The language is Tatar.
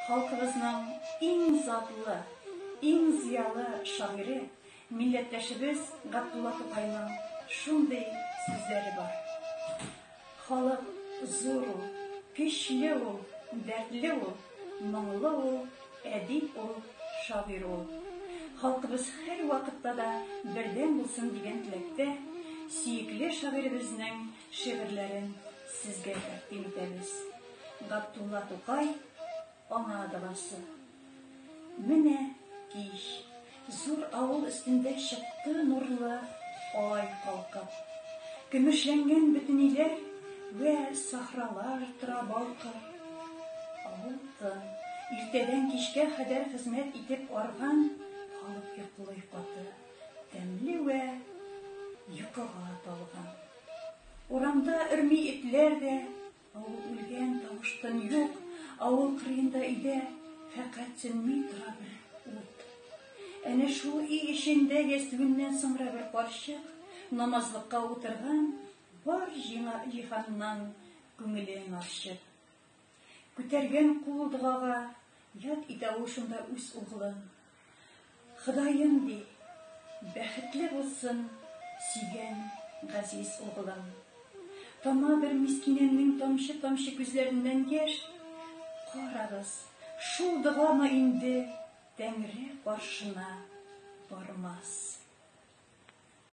Халкыбызның иң затлы, иң зыялы шагыйре, милләттәшебез Габдулла Тукайның шундый сүзләре бар. Халык зур ул, көчле ул, дәртле ул, моңлы ул, әдип ул, шагыйр ул. Халкыбыз һәр вакытта да бердәм булсын дигән теләктә, сөекле шагыйребезнең шигырьләрен сезгә тәкъдим итәбез. Габдулла Тукай аңа дагасы. Менә кич, зур авыл өстендә чыкты нурлы ай калкып. Көмешләнгән бөтен иләр вә сахралар тора балкып. Алтын, иртәдән кичкә кадәр хезмәт итеп арган, халык йоклый каты, тәмле вә йокыга талган. Урамда өрми этләр дә, авыл үлгән тавыштан юк, авыл кырыенда өйдә фәкать сөнми тора бер ут. Әнә шул өй эчендә ястүгеннән соңра бер карчык, намазлыкка утырган, бар җиһаннан күңелен ачып. Күтәргән кул догага ят итә ул шунда үз угылын. Ходаем ди, бәхетле булсын сөйгән газиз угылым. Тама бер мискинәнең тамчы-тамчы күзләреннән яшь. Карагыз, шул догамы инде Тәңре каршына бармас.